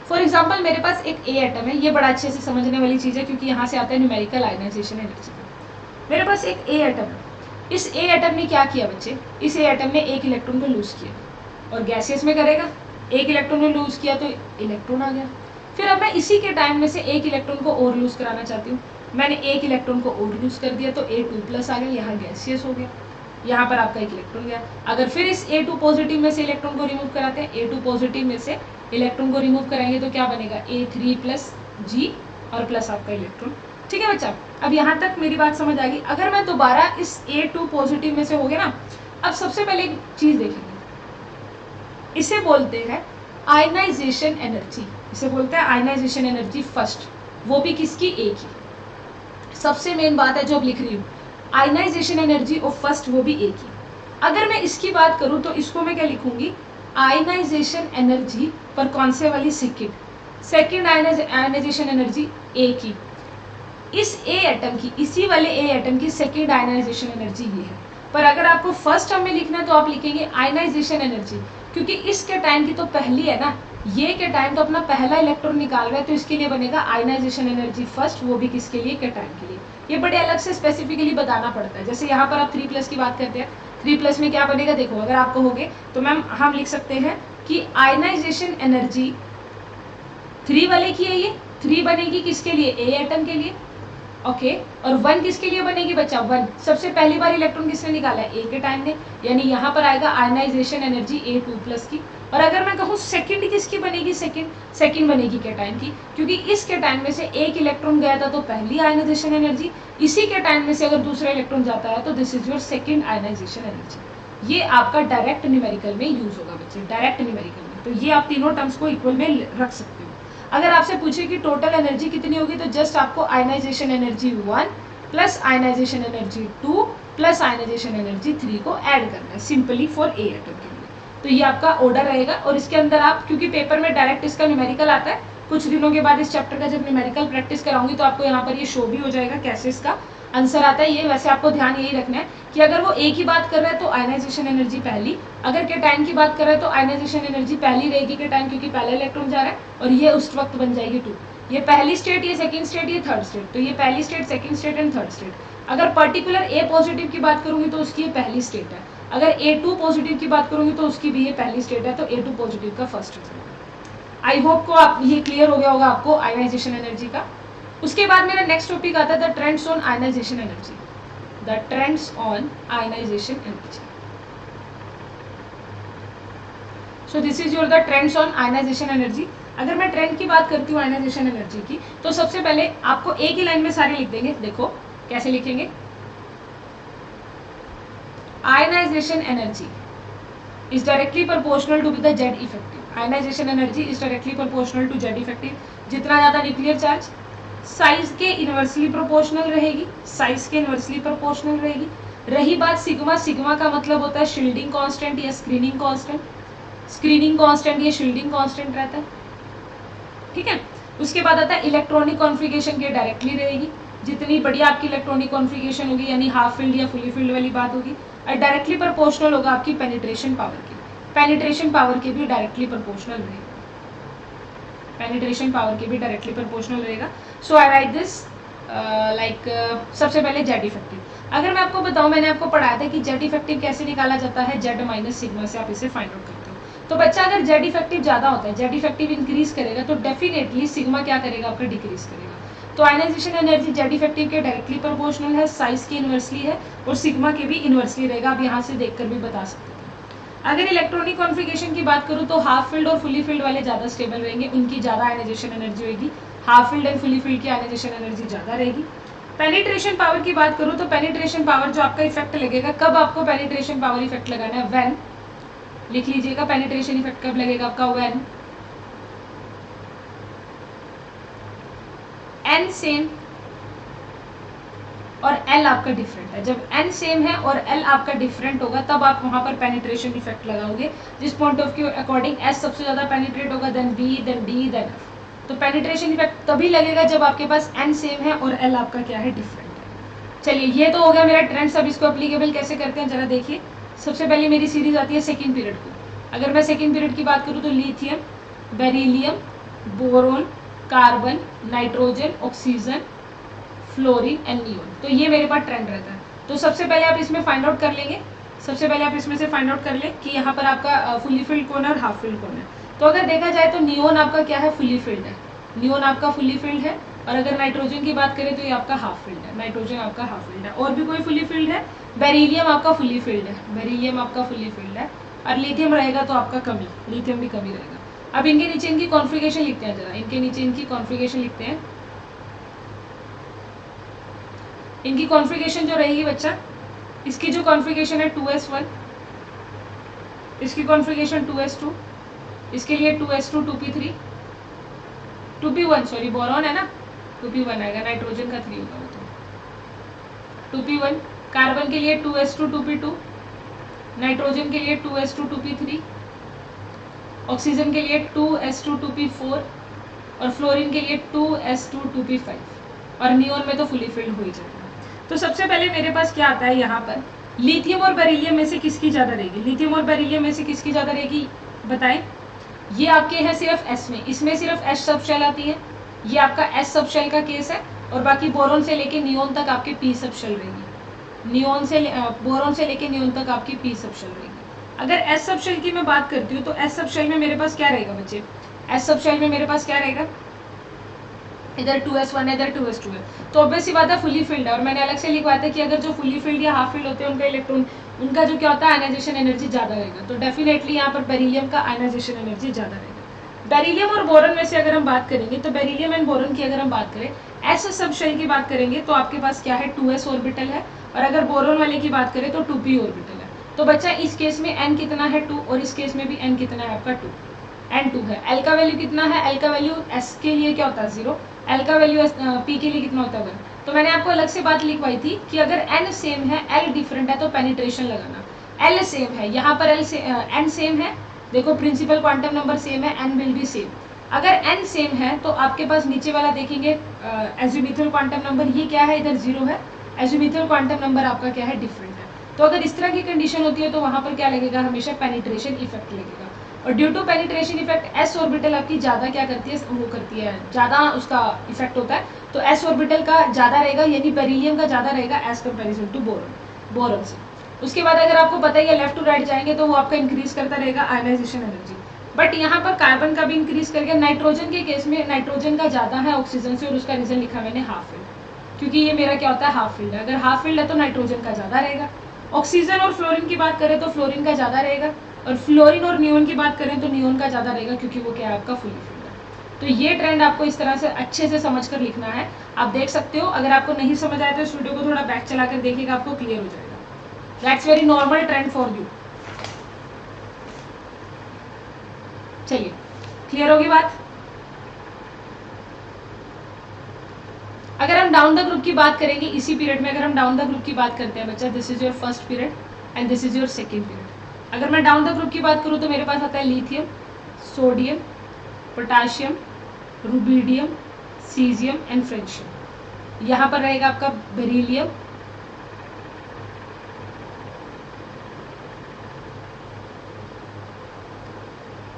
A: फॉर एग्जाम्पल मेरे पास एक ए एटम है, ये बड़ा अच्छे से समझने वाली चीज है क्योंकि यहाँ से आता है न्यूमेरिकल आयनाइजेशन एनर्जी। मेरे पास एक ए एटम है, इस ए एटम ने क्या किया बच्चे, इस ए एटम ने एक इलेक्ट्रॉन को लूज किया, और गैसियस में करेगा, एक इलेक्ट्रॉन ने लूज किया तो इलेक्ट्रॉन आ गया। फिर अब मैं इसी के टाइम में से एक इलेक्ट्रॉन को और लूज कराना चाहती हूँ, मैंने एक इलेक्ट्रॉन को और लूज कर दिया तो A2+ आ गया, यहाँ गैसियस हो गया, यहाँ पर आपका एक इलेक्ट्रॉन गया। अगर फिर इस A2 पॉजिटिव में से इलेक्ट्रॉन को रिमूव कराते हैं, A2 पॉजिटिव में से इलेक्ट्रॉन को रिमूव कराएंगे तो क्या बनेगा, A3+G और प्लस आपका इलेक्ट्रॉन। ठीक है बच्चा, अब यहाँ तक मेरी बात समझ आ गई। अगर मैं दोबारा इस A2 पॉजिटिव में से हो गया ना, अब सबसे पहले एक चीज देखेंगे, इसे बोलते हैं आयनाइजेशन एनर्जी, इसे बोलते हैं आयनाइजेशन एनर्जी फर्स्ट, वो भी किसकी, ए की। सबसे मेन बात है जो अब लिख रही हूँ, आयनाइजेशन एनर्जी ऑफ फर्स्ट, वो भी ए की। अगर मैं इसकी बात करूँ तो इसको मैं क्या लिखूंगी, आयनाइजेशन एनर्जी पर कौन से वाली, सेकेंड आयनाइजेशन एनर्जी ए की। इस ए एटम की, इसी वाले ए एटम की सेकेंड आयनाइजेशन एनर्जी ये है। पर अगर आपको फर्स्ट टर्म में लिखना है तो आप लिखेंगे आयनाइजेशन एनर्जी, क्योंकि इसके टाइम की तो पहली है ना, ये के टाइम तो अपना पहला इलेक्ट्रॉन निकाल रहा है, तो इसके लिए बनेगा आयनाइजेशन एनर्जी फर्स्ट, वो भी किसके लिए, के टाइम के लिए। ये बड़े अलग से स्पेसिफिकली बताना पड़ता है। जैसे यहाँ पर आप 3+ की बात करते हैं, 3+ में क्या बनेगा, देखो अगर आप कहोगे तो मैम हम लिख सकते हैं कि आयनाइजेशन एनर्जी 3 वाले की है, ये 3 बनेगी किसके लिए, ए एटम के लिए। ओके, और 1 किसके लिए बनेगी बच्चा, 1 सबसे पहली बार इलेक्ट्रॉन किसने निकाला है, ए के टाइम में, यानी यहाँ पर आएगा आयनाइजेशन एनर्जी A2+ की। और अगर मैं कहूँ सेकंड किसकी बनेगी, सेकंड बनेगी के टाइम की, क्योंकि इसके टाइम में से एक इलेक्ट्रॉन गया था तो पहली आयनाइजेशन एनर्जी, इसी के टाइम में से अगर दूसरा इलेक्ट्रॉन जाता है तो this is your second ionization energy. ये आपका डायरेक्ट न्यूमेरिकल में यूज होगा बच्चे, डायरेक्ट न्यूमेरिकल में। तो ये आप तीनों टर्म्स को इक्वल में रख सकते हो। अगर आपसे पूछे कि टोटल एनर्जी कितनी होगी, तो जस्ट आपको ionization energy 1 plus ionization energy 2 plus ionization energy 3 को ऐड करना है, सिंपली फॉर ए एटम के लिए। तो ये आपका ऑर्डर रहेगा, और इसके अंदर आप, क्योंकि पेपर में डायरेक्ट इसका न्यूमेरिकल आता है, कुछ दिनों के बाद इस चैप्टर का जब न्यूमेरिकल प्रैक्टिस कराऊंगी तो आपको यहाँ पर ये शो भी हो जाएगा कैसे इसका आंसर आता है। ये वैसे आपको ध्यान यही रखना है कि अगर वो ए की बात कर रहा है तो आयनाइजेशन एनर्जी पहली, अगर के टाइम की बात कर रहा है तो आयनाइजेशन एनर्जी पहली रहेगी के टाइम, क्योंकि पहला इलेक्ट्रॉन जा रहा है, और ये उस वक्त बन जाएगी 2। ये पहली स्टेट, ये सेकंड स्टेट, ये थर्ड स्टेट, तो ये पहली state, second state and third state. अगर पर्टिकुलर ए पॉजिटिव की बात करूंगी तो उसकी ये पहली स्टेट है। अगर A2 पॉजिटिव की बात करूंगी तो उसकी भी ये पहली स्टेट है, तो A2 पॉजिटिव का फर्स्ट रिजल्ट। आई होप को आप ये क्लियर हो गया होगा आपको आयनाइजेशन एनर्जी का। उसके बाद मेरा नेक्स्ट टॉपिक आता है the trends on ionization energy. The trends on ionization energy. So this is your the trends on ionization energy. अगर मैं ट्रेंड की बात करती हूँ आयनाइजेशन एनर्जी की, तो सबसे पहले आपको एक ही लाइन में सारे लिख देंगे। देखो कैसे लिखेंगे, ionization energy is directly proportional to the Z effective. Ionization energy is directly proportional to Z effective. जितना ज़्यादा न्यूक्लियर चार्ज साइज के इनवर्सली प्रोपोर्शनल रहेगी, साइज के इनवर्सली प्रोपोर्शनल रहेगी। रही बात सिग्मा, सिग्मा का मतलब होता है शील्डिंग कांस्टेंट या स्क्रीनिंग कांस्टेंट। स्क्रीनिंग कांस्टेंट या शील्डिंग कांस्टेंट रहता है, ठीक है। उसके बाद आता है इलेक्ट्रॉनिक कॉन्फ़िगरेशन के डायरेक्टली रहेगी। जितनी बढ़िया आपकी इलेक्ट्रॉनिक कॉन्फ़िगरेशन होगी, यानी हाफ फील्ड या फुली फील्ड वाली बात होगी, और डायरेक्टली प्रोपोर्शनल होगा आपकी पेनिट्रेशन पावर की। पेनिट्रेशन पावर के भी डायरेक्टली प्रोपोर्शनल रहेगा, पेनिट्रेशन पावर के भी डायरेक्टली प्रोपोर्शनल रहेगा। सो आई राइट दिस लाइक सबसे पहले जेड इफेक्टिव। अगर मैं आपको बताऊं, मैंने आपको पढ़ाया था कि जेड इफेक्टिव कैसे निकाला जाता है, जेड माइनस सिग्मा से आप इसे फाइंड आउट करते हो। तो बच्चा अगर जेड इफेक्टिव ज्यादा होता है, जेड इफेक्टिव इंक्रीज करेगा, तो डेफिनेटली सिग्मा क्या करेगा आपका, डिक्रीज करेगा। तो आयनाइजेशन एनर्जी जेड इफेक्टिव के डायरेक्टली प्रोपोर्शनल है, साइज की इनवर्सली है, और सिग्मा के भी इनवर्सली रहेगा। आप यहाँ से देखकर भी बता सकते हैं। अगर इलेक्ट्रॉनिक कॉन्फ़िगरेशन की बात करूँ तो हाफ फील्ड और फुली फील्ड वाले ज़्यादा स्टेबल रहेंगे, उनकी ज़्यादा आयनाइजेशन एनर्जी होगी। Half field and fully field की आयनाइजेशन एनर्जी ज़्यादा रहेगी। पेनिट्रेशन पावर की बात करूँ तो पेनिट्रेशन पावर जो आपका इफेक्ट लगेगा, कब आपको पेनिट्रेशन पावर इफेक्ट लगाना है, व्हेन, लिख लीजिएगा पेनिट्रेशन इफेक्ट कब लगेगा आपका, व्हेन एन सेम और एल आपका डिफरेंट है। जब एन सेम है और एल आपका डिफरेंट होगा, तब आप वहां पर पेनिट्रेशन इफेक्ट लगाओगे। जिस point of view according s सबसे ज्यादा पेनिट्रेट होगा, then B, then D, then F. तो पेनिट्रेशन इफेक्ट तभी लगेगा जब आपके पास एन सेम है और एल आपका क्या है, डिफरेंट है। चलिए ये तो हो गया मेरा ट्रेंड्स। अब इसको एप्लीकेबल कैसे करते हैं जरा देखिए। सबसे पहले मेरी सीरीज आती है सेकेंड पीरियड को। अगर मैं सेकेंड पीरियड की बात करूँ तो lithium, beryllium, boron, carbon, nitrogen, oxygen, fluorine and neon. तो ये मेरे पास ट्रेंड रहता है। तो सबसे पहले आप इसमें फाइंड आउट कर लेंगे, सबसे पहले आप इसमें से फाइंड आउट कर ले कि यहाँ पर आपका फुली फील्ड कौन है और हाफ फील्ड कौन है। तो अगर देखा जाए तो नियोन आपका क्या है, फुली फील्ड है। नियोन आपका फुली फील्ड है। और अगर नाइट्रोजन की बात करें तो ये आपका हाफ फील्ड है, नाइट्रोजन आपका हाफ फील्ड है। और भी कोई फुली फील्ड है, बेरिलियम आपका फुली फील्ड है, बेरिलियम आपका फुली फील्ड है। और लिथियम रहेगा तो आपका कमी, लिथियम भी कमी रहेगा। अब इनके नीचे इनकी कॉन्फ़िगरेशन लिखते हैं जरा, इनके नीचे इनकी कॉन्फ़िगरेशन लिखते हैं। इनकी कॉन्फ़िगरेशन जो रहेगी बच्चा, इसकी जो कॉन्फ़िगरेशन है 2s1, इसकी कॉन्फ़िगरेशन 2s2, इसके लिए 2s2 2p3 2p1, sorry boron है ना, 2p1 आएगा, नाइट्रोजन का 3 होगा तो 2p1। कार्बन के लिए 2s2 2p2, नाइट्रोजन के लिए 2s2 2p3, ऑक्सीजन के लिए 2s2 2p4 और फ्लोरीन के लिए 2s2 2p5। और नियोन में तो फुली फिल्ड हो ही जाएगा। तो सबसे पहले मेरे पास क्या आता है यहाँ पर, लिथियम और बेरिलियम में से किसकी ज़्यादा रहेगी, लिथियम और बेरिलियम में से किसकी ज़्यादा रहेगी बताएं। ये आपके हैं सिर्फ एस में, इसमें सिर्फ एस सब शेल आती है, ये आपका एस सब शेल का केस है। और बाकी बोरोन से लेके नियोन तक आपके पी सब शेल रहेगी, नियोन से बोरोन से लेके नियोन तक आपकी पी सब शेल रहेगी। अगर एस सब शेल की मैं बात करती हूँ तो एस सब शेल में मेरे पास क्या रहेगा बच्चे, एस सब शेल में मेरे पास क्या रहेगा, इधर 2s1 है, इधर 2s2 है। तो ऑब्वियस सी बात है फुली फील्ड है। और मैंने अलग से लिखवाया था कि अगर जो फुली फील्ड या हाफ फील्ड होते हैं उनका इलेक्ट्रॉन, उनका जो क्या होता है आयनाइजेशन एनर्जी ज़्यादा रहेगा। तो डेफिनेटली यहाँ पर बेरिलियम का आयनाइजेशन एनर्जी ज़्यादा रहेगा। बेरिलियम और बोरन में से अगर हम बात करेंगे तो बेरिलियम एंड बोरन की अगर हम बात करें, एस सब शेल की बात करेंगे तो आपके पास क्या है 2s ऑर्बिटल है। और अगर बोरन वाले की बात करें तो 2p ऑर्बिटल है। तो बच्चा इस केस में n कितना है 2, और इस केस में भी n कितना है आपका 2, n2 है। l का वैल्यू कितना है, l का वैल्यू s के लिए क्या होता है 0, l का वैल्यू p के लिए कितना होता है 1। तो मैंने आपको अलग से बात लिखवाई थी कि अगर n सेम है l डिफरेंट है तो पेनिट्रेशन लगाना। l सेम है, यहाँ पर n सेम है, देखो प्रिंसिपल क्वांटम नंबर सेम है, n विल बी सेम। अगर n सेम है तो आपके पास नीचे वाला देखेंगे एजिमुथल क्वांटम नंबर, ये क्या है इधर 0 है, एजिमुथल क्वांटम नंबर आपका क्या है डिफरेंट है। तो अगर इस तरह की कंडीशन होती है तो वहाँ पर क्या लगेगा, हमेशा पेनिट्रेशन इफेक्ट लगेगा। और due to penetration effect s orbital आपकी ज़्यादा क्या करती है, वो करती है, ज़्यादा उसका इफेक्ट होता है। तो एस ऑर्बिटल का ज़्यादा रहेगा, यानी बेरिलियम का ज़्यादा रहेगा as comparison to boron, boron से। उसके बाद अगर आपको पता ही है लेफ्ट टू राइट जाएंगे तो वो आपका इंक्रीज करता रहेगा आयनाइजेशन एनर्जी। बट यहाँ पर कार्बन का भी इंक्रीज करके, नाइट्रोजन के केस में नाइट्रोजन का ज्यादा है ऑक्सीजन से, और उसका रीजन लिखा मैंने हाफ फील्ड, क्योंकि ये मेरा क्या होता है हाफ फील्ड है। अगर हाफ फील्ड है तो नाइट्रोजन का ज्यादा रहेगा। ऑक्सीजन और फ्लोरीन की बात करें तो फ्लोरीन का ज्यादा रहेगा, और फ्लोरीन और नियोन की बात करें तो नियोन का ज्यादा रहेगा, क्योंकि वो क्या है आपका फुली फील्ड है। तो ये ट्रेंड आपको इस तरह से अच्छे से समझ कर लिखना है, आप देख सकते हो। अगर आपको नहीं समझ आया तो इस वीडियो को थोड़ा बैक चला कर देखिएगा, आपको क्लियर हो जाएगा। That's very normal trend for you. चलिए, क्लियर होगी बात। अगर हम डाउन द ग्रुप की बात करेंगे इसी पीरियड में, अगर हम डाउन द ग्रुप की बात करते हैं बच्चा, this is your first period and this is your second period. अगर मैं डाउन द ग्रुप की बात करूं तो मेरे पास आता है lithium, sodium, potassium, rubidium, caesium and francium. यहां पर रहेगा आपका बेरिलियम,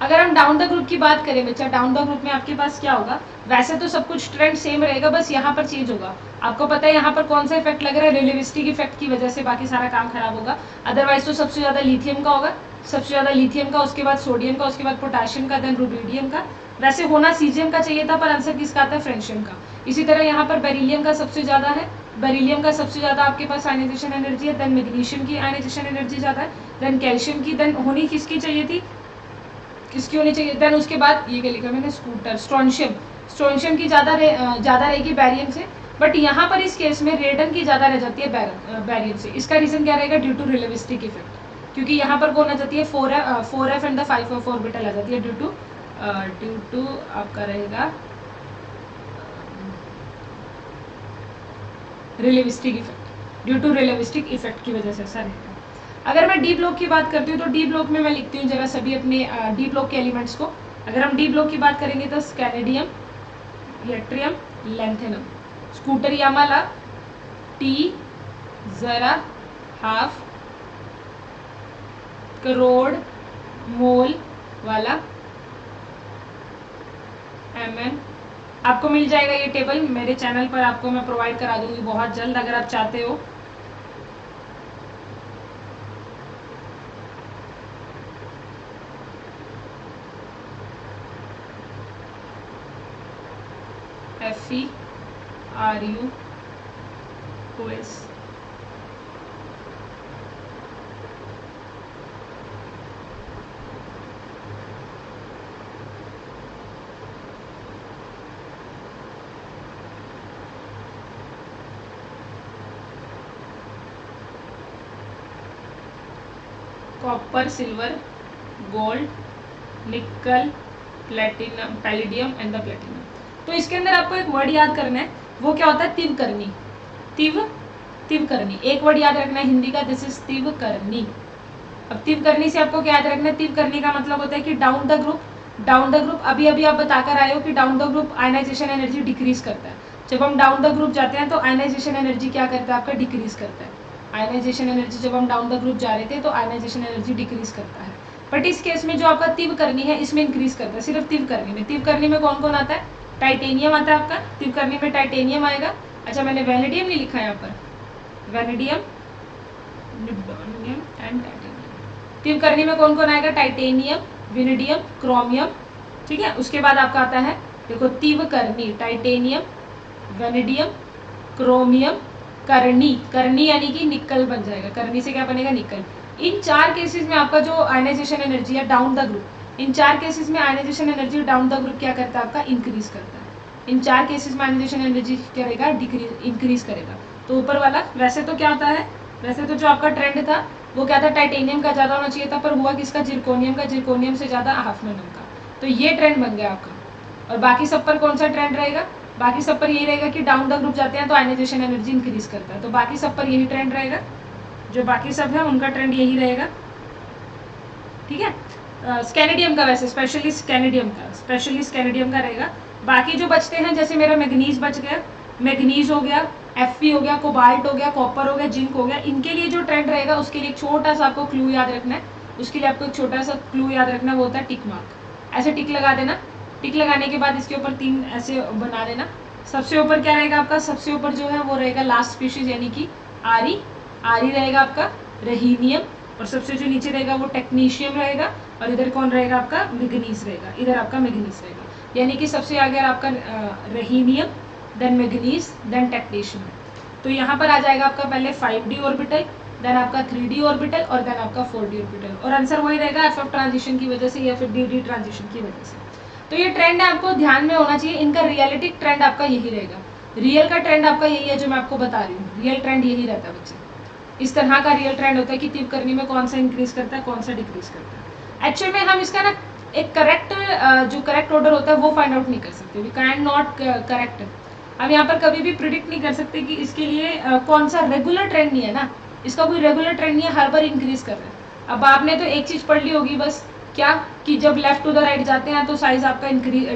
A: अगर हम डाउन द ग्रुप की बात करें बच्चा, डाउन द ग्रुप में आपके पास क्या होगा, वैसे तो सब कुछ ट्रेंड सेम रहेगा, बस यहाँ पर चेंज होगा। आपको पता है यहाँ पर कौन सा इफेक्ट लग रहा है, रिलेटिविस्टिक इफेक्ट की वजह से बाकी सारा काम खराब होगा। अदरवाइज तो सबसे ज्यादा लिथियम का होगा, सबसे ज्यादा लिथियम का, उसके बाद सोडियम का, उसके बाद पोटाशियम का, देन रुबिडियम का। वैसे होना सीजियम का चाहिए था, पर आंसर किसका आता है, फ्रेंशियम का। इसी तरह यहाँ पर बेरिलियम का सबसे ज्यादा है, बेरिलियम का सबसे ज्यादा आपके पास आयनाइजेशन एनर्जी है, देन मैग्नीशियम की आयनाइजेशन एनर्जी ज्यादा है, देन कैल्शियम की, देन होनी किसकी चाहिए थी, किसकी होनी चाहिए, देन उसके बाद ये क्या लिखा मैंने, स्कूटर, स्ट्रोंशियम, स्ट्रोंशियम की ज्यादा रहेगी बैरियम से। बट यहाँ पर इस केस में रेडन की ज्यादा रह जाती है बैरियम से। इसका रीजन क्या रहेगा, ड्यू टू रिलेटिविस्टिक इफेक्ट, क्योंकि यहाँ पर कौन आ जाती है 4f and the 5f orbital आ जाती है, ड्यू टू आपका रहेगा relativistic effect, due to relativistic effect की वजह से ऐसा रहेगा। अगर मैं डी ब्लॉक की बात करती हूँ तो डी ब्लॉक में मैं लिखती हूँ जरा सभी अपने डी ब्लॉक के एलिमेंट्स को। अगर हम डी ब्लॉक की बात करेंगे तो स्कैनेडियम, इलेक्ट्रियम, लैंथेनम, स्कूटर यामाला, टी, जरा, हाफ, करोड़, मोल वाला, mn। आपको मिल जाएगा ये टेबल मेरे चैनल पर, आपको मैं प्रोवाइड करा दूंगी बहुत जल्द अगर आप चाहते हो। FeRuOS। कॉपर, सिल्वर, गोल्ड, निकल, platinum, palladium and the platinum. तो इसके अंदर आपको एक वर्ड याद करना है, वो क्या होता है, तिवकर्णी। तिवकर्णी एक वर्ड याद रखना है हिंदी का, दिस इज तिवकर्णी। अब तिवकर्णी से आपको क्या याद रखना है, तिवकर्णी का मतलब होता है कि down the group, down the group अभी अभी आप बताकर आए हो कि down the group ionization energy decrease करता है। जब हम डाउन द ग्रुप जाते हैं तो आयनाइजेशन एनर्जी क्या करता है आपका, डिक्रीज करता है। आयनाइजेशन एनर्जी जब हम डाउन द ग्रुप जा रहे थे तो आयनाइजेशन एनर्जी डिक्रीज करता है। बट इस केस में जो आपका तिवकर्णी है इसमें इंक्रीज करता है, सिर्फ तिवकर्णी में। तिवकर्णी में कौन कौन आता है, टाइटेनियम आता है आपका, तिवकर्णी में टाइटेनियम आएगा। अच्छा मैंने वैनेडियम नहीं लिखा है यहाँ पर, वैनेडियम, निब्डोनियम एंड टाइटेनियम। तिवकर्णी में कौन कौन आएगा, टाइटेनियम, विनेडियम, क्रोमियम, ठीक है। उसके बाद आपका आता है देखो तिवकर्णी, टाइटेनियम, वैनेडियम, क्रोमियम, कर्णी, कर्णी यानी कि निकल बन जाएगा, कर्णी से क्या बनेगा, निकल। इन चार केसेस में आपका जो आयनाइजेशन एनर्जी है डाउन द ग्रुप, इन चार केसेस में ionization energy down the group क्या करता है आपका, इंक्रीज करता है। इन चार केसेस में आयनाइजेशन एनर्जी करेगा, डिक्रीज, इंक्रीज करेगा। तो ऊपर वाला वैसे तो क्या होता है, वैसे तो जो आपका ट्रेंड था वो क्या था, टाइटेनियम का ज्यादा होना चाहिए था, पर हुआ किसका, जिरकोनियम का, जिरकोनियम से ज्यादा हाफनियम का। तो ये ट्रेंड बन गया आपका। और बाकी सब पर कौन सा ट्रेंड रहेगा, बाकी सब पर यही रहेगा कि डाउन द ग्रुप जाते हैं तो आयनाइजेशन एनर्जी इंक्रीज करता है। तो बाकी सब पर यही ट्रेंड रहेगा, जो बाकी सब है उनका ट्रेंड यही रहेगा, ठीक है। स्कैनेडियम का वैसे स्पेशली स्कैनेडियम का रहेगा। बाकी जो बचते हैं जैसे मेरा मैग्नीज बच गया, मैग्नीज हो गया, Fe हो गया, कोबाल्ट हो गया, कॉपर हो गया, जिंक हो गया, इनके लिए जो ट्रेंड रहेगा उसके लिए एक छोटा सा आपको क्लू याद रखना है। उसके लिए आपको एक छोटा सा क्लू याद रखना है, वो होता है टिक मार्क। ऐसे टिक लगा देना, टिक लगाने के बाद इसके ऊपर 3 ऐसे बना देना। सबसे ऊपर क्या रहेगा आपका, सबसे ऊपर जो है वो रहेगा लास्ट स्पीशीज यानी कि आरी, आरी रहेगा आपका। रहीनियम, और सबसे जो नीचे रहेगा वो टेक्नीशियम रहेगा, और इधर कौन रहेगा आपका मैग्नीज रहेगा, इधर आपका मैग्नीज रहेगा। यानी कि सबसे आगे आपका रहीनियम, देन मैग्नीज, देन टेक्नीशियम। तो यहाँ पर आ जाएगा आपका पहले 5d ऑर्बिटल, देन आपका 3d ऑर्बिटल, और देन आपका 4d ऑर्बिटल, और आंसर वही रहेगा एफ ट्रांजिशन की वजह से या फिर डी ट्रांजिशन की वजह से। तो ये ट्रेंड आपको ध्यान में होना चाहिए, इनका रियलिटिक ट्रेंड आपका यही रहेगा, रियल का ट्रेंड आपका यही है जो मैं आपको बता रही हूँ, रियल ट्रेंड यही रहता है बच्चे। इस तरह का रियल ट्रेंड होता है कि तीव्र करनी में कौन सा इंक्रीज करता है, कौन सा डिक्रीज करता है। एक्चुअल में हम इसका ना एक करेक्ट जो करेक्ट ऑर्डर होता है वो फाइंड आउट नहीं कर सकते, वी कैन नॉट करेक्ट। हम यहाँ पर कभी भी प्रिडिक्ट नहीं कर सकते कि इसके लिए कौन सा रेगुलर ट्रेंड नहीं है ना, इसका कोई रेगुलर ट्रेंड नहीं है, हर बार इंक्रीज कर रहे हैं। अब आपने तो एक चीज पढ़ ली होगी बस, क्या कि जब लेफ्ट टू द राइट जाते हैं तो साइज आपका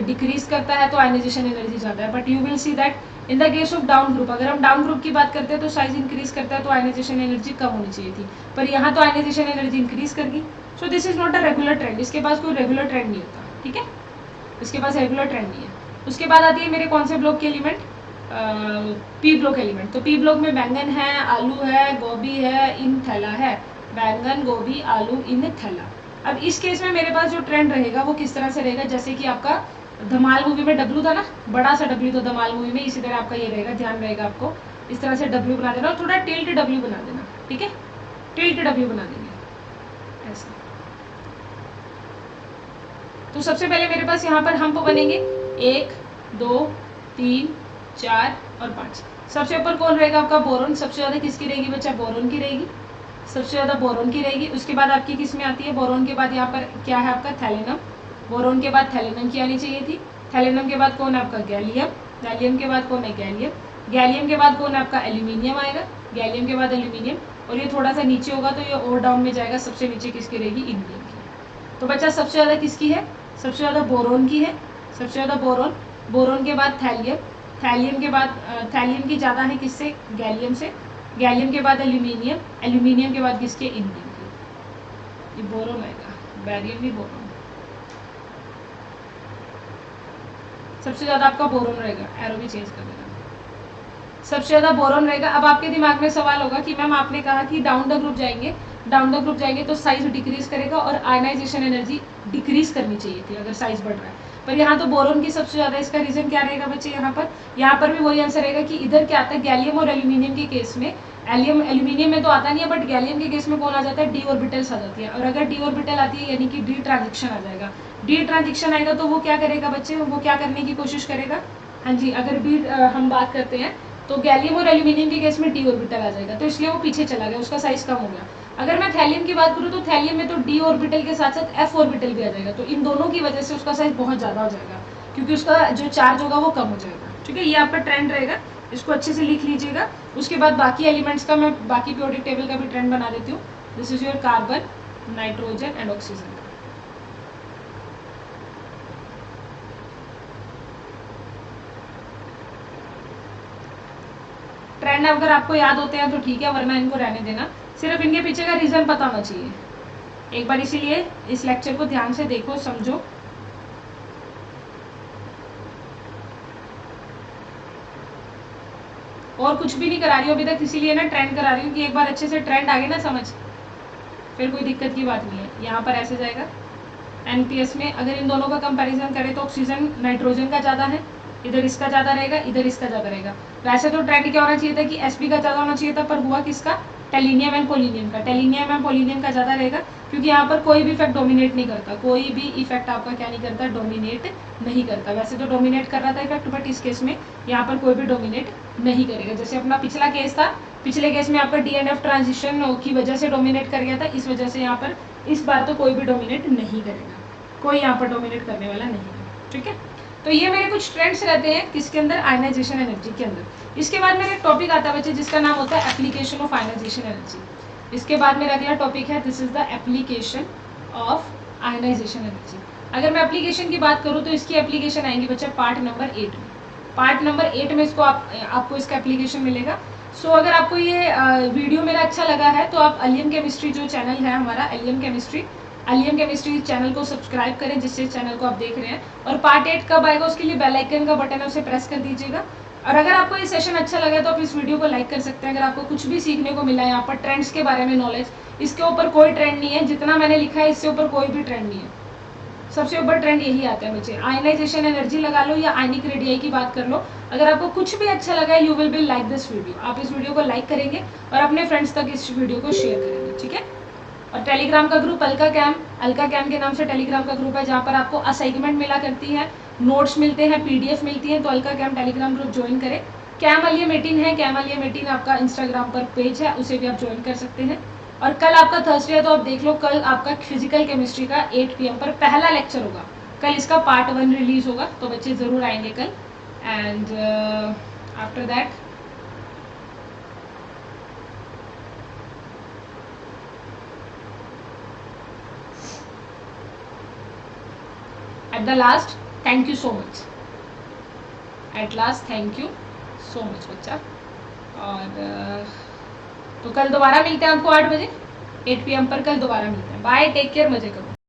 A: डिक्रीज करता है, तो आयनाइजेशन एनर्जी जाता है। But you will see that in the case of down group, अगर हम डाउन ग्रुप की बात करते हैं तो साइज इंक्रीज करता है, तो आयनाइजेशन एनर्जी कम होनी चाहिए थी, पर यहाँ तो आयनाइजेशन एनर्जी इंक्रीज कर गई। सो this is not a regular trend, इसके पास कोई रेगुलर ट्रेंड नहीं होता, ठीक है, इसके पास रेगुलर ट्रेंड नहीं है। उसके बाद आती है मेरे कौन से ब्लॉक के एलिमेंट, पी ब्लॉक एलिमेंट। तो पी ब्लॉक में बैंगन है, आलू है, गोभी है, इन थैला है, बैंगन, गोभी, आलू, इन थैला। अब इस केस में मेरे पास जो ट्रेंड रहेगा वो किस तरह से रहेगा, जैसे कि आपका धमाल मूवी में डब्लू था ना, बड़ा सा डब्लू था धमाल मूवी में, इसी तरह आपका ये रहेगा, ध्यान रहेगा आपको, इस तरह से डब्लू बना देना और थोड़ा टिल्ट डब्लू बना देना, ठीक है, टिल्ट डब्लू बना देंगे ऐसा। तो सबसे पहले मेरे पास यहाँ पर हम्प बनेंगे 1, 2, 3, 4 और 5। सबसे ऊपर कौन रहेगा आपका बोरोन, सबसे ज्यादा किसकी रहेगी बच्चा, बोरोन की रहेगी, सबसे ज्यादा बोरोन की रहेगी। उसके बाद आपकी किस में आती है, बोरोन के बाद यहाँ पर क्या है आपका थैलेनम, बोरोन के बाद थैलेनम की आनी चाहिए थी, थैलेनम के बाद कौन है आपका गैलियम, गैलियम के बाद कौन है गैलियम, गैलियम के बाद कौन है आपका एल्यूमिनियम आएगा, गैलियम के बाद एल्यूमिनियम, और ये थोड़ा सा नीचे होगा तो ये और डाउन में जाएगा, सबसे नीचे किसकी रहेगी, इंडियम की। तो बच्चा सबसे ज्यादा किसकी है, सबसे ज्यादा बोरोन की है, सबसे ज्यादा बोरोन, बोरोन के बाद थैलियम, थैलियम के बाद थैलियम की ज़्यादा है किससे, गैलियम से, गैलियम के बाद एल्यूमिनियम, एल्यूमिनियम के बाद किसके, इंडियम की। ये बोरोन आएगा, बैरियम भी बोरोन, सबसे ज़्यादा आपका बोरोन रहेगा, एरो भी चेंज कर देना, सबसे ज़्यादा बोरोन रहेगा। अब आपके दिमाग में सवाल होगा कि मैम आपने कहा कि डाउन द ग्रुप जाएंगे, डाउन द ग्रुप जाएंगे तो साइज डिक्रीज करेगा और आयनाइजेशन एनर्जी डिक्रीज करनी चाहिए थी अगर साइज बढ़ रहा है, पर यहाँ तो बोरोन की सबसे ज्यादा, इसका रीजन क्या रहेगा बच्चे, यहाँ पर भी वही आंसर रहेगा कि इधर क्या आता है, गैलियम और एल्यूमिनियम के केस में, एल्यूमिनियम में तो आता नहीं है, बट गैलियम के केस में कौन आ जाता है, डी ऑर्बिटल्स आ जाती है, और अगर डी ऑर्बिटल आती है यानी कि डी ट्रांजिशन आ जाएगा, डी ट्रांजिशन आएगा तो वो क्या करेगा बच्चे, वो क्या करने की कोशिश करेगा, हाँ जी, अगर डी हम बात करते हैं तो गैलियम और एल्यूमिनियम के केस में डी ऑर्बिटल आ जाएगा, तो इसलिए वो पीछे चला गया, उसका साइज कम हो गया। अगर मैं थैलियम की बात करूँ तो थैलियम में तो डी ऑर्बिटल के साथ साथ एफ ऑर्बिटल भी आ जाएगा, तो इन दोनों की वजह से उसका साइज बहुत ज़्यादा हो जाएगा, क्योंकि उसका जो चार्ज होगा वो कम हो जाएगा, ठीक है, ये आपका ट्रेंड रहेगा, इसको अच्छे से लिख लीजिएगा। उसके बाद बाकी एलिमेंट्स का मैं बाकी पीरियोडिक टेबल का भी ट्रेंड बना देती हूँ। This is your carbon, nitrogen and oxygen. Trend अगर आपको याद होते हैं तो ठीक है, वरना इनको रहने देना, सिर्फ इनके पीछे का रीजन पता होना चाहिए एक बार, इसीलिए इस लेक्चर को ध्यान से देखो, समझो। और कुछ भी नहीं करा रही हूँ अभी तक, इसीलिए ना ट्रेंड करा रही हूँ कि एक बार अच्छे से ट्रेंड आ गए ना समझ, फिर कोई दिक्कत की बात नहीं है। यहाँ पर ऐसे जाएगा NPS में, अगर इन दोनों का कंपैरिजन करें तो ऑक्सीजन नाइट्रोजन का ज़्यादा है, इधर इसका ज़्यादा रहेगा, इधर इसका ज़्यादा रहेगा। वैसे तो ट्रेंड क्या होना चाहिए था कि SP का ज़्यादा होना चाहिए था, पर हुआ किसका, टेलिनियम एंड पोलिनियम का, टेलिनियम एंड पोलिनियम का ज़्यादा रहेगा, क्योंकि यहाँ पर कोई भी इफेक्ट डोमिनेट नहीं करता, कोई भी इफेक्ट आपका क्या नहीं करता, डोमिनेट नहीं करता। वैसे तो डोमिनेट कर रहा था इफेक्ट, बट इस केस में यहाँ पर कोई भी डोमिनेट नहीं करेगा। जैसे अपना पिछला केस था, पिछले केस में आपका DNF ट्रांजिशन की वजह से डोमिनेट कर गया था, इस वजह से यहाँ पर इस बार तो कोई भी डोमिनेट नहीं करेगा, कोई यहाँ पर डोमिनेट करने वाला नहीं है, ठीक है। तो ये मेरे कुछ ट्रेंड्स रहते हैं किसके अंदर, आयनाइजेशन एनर्जी के अंदर। इसके बाद मेरा टॉपिक आता है बच्चे जिसका नाम होता है एप्लीकेशन ऑफ आयनाइजेशन एनर्जी। इसके बाद मेरा अगला टॉपिक है, this is the application of ionization energy. अगर मैं एप्लीकेशन की बात करूँ तो इसकी एप्लीकेशन आएंगी बच्चा पार्ट नंबर 8 में, पार्ट नंबर 8 में इसको आपको इसका एप्लीकेशन मिलेगा। सो अगर आपको ये वीडियो मेरा अच्छा लगा है तो आप अलियम केमिस्ट्री जो चैनल है हमारा, अलियम केमिस्ट्री चैनल को सब्सक्राइब करें, जिससे चैनल को आप देख रहे हैं। और पार्ट 8 कब आएगा उसके लिए बेल आइकन का बटन है, उसे प्रेस कर दीजिएगा, और अगर आपको ये सेशन अच्छा लगा तो आप इस वीडियो को लाइक कर सकते हैं। अगर आपको कुछ भी सीखने को मिला है यहाँ पर ट्रेंड्स के बारे में नॉलेज, इसके ऊपर कोई ट्रेंड नहीं है, जितना मैंने लिखा है इससे ऊपर कोई भी ट्रेंड नहीं है। सबसे ऊपर ट्रेंड यही आता है बच्चे। आयनाइजेशन एनर्जी लगा लो या आयनिक रेडियाई की बात कर लो, अगर आपको कुछ भी अच्छा लगा है you will be like this video. आप इस वीडियो को लाइक करेंगे और अपने फ्रेंड्स तक इस वीडियो को शेयर करेंगे, ठीक है। और टेलीग्राम का ग्रुप अलका कैम के नाम से टेलीग्राम का ग्रुप है, जहाँ पर आपको असाइनमेंट मिला करती है, नोट्स मिलते हैं, पीडीएफ मिलती है। तो Alka chem telegram group join करें। कैम अलियम 18 है, कैम अलियम 18 आपका इंस्टाग्राम पर पेज है, उसे भी आप ज्वाइन कर सकते हैं। और कल आपका थर्सडे है तो आप देख लो, कल आपका फिजिकल केमिस्ट्री का 8 PM पर पहला लेक्चर होगा। कल इसका पार्ट 1 रिलीज होगा, तो बच्चे ज़रूर आएंगे कल। And after that at the last thank you so much, at last thank you so much बच्चा। और तो कल दोबारा मिलते हैं आपको 8 बजे 8 PM पर, कल दोबारा मिलते हैं। बाय, टेक केयर, मजे करो।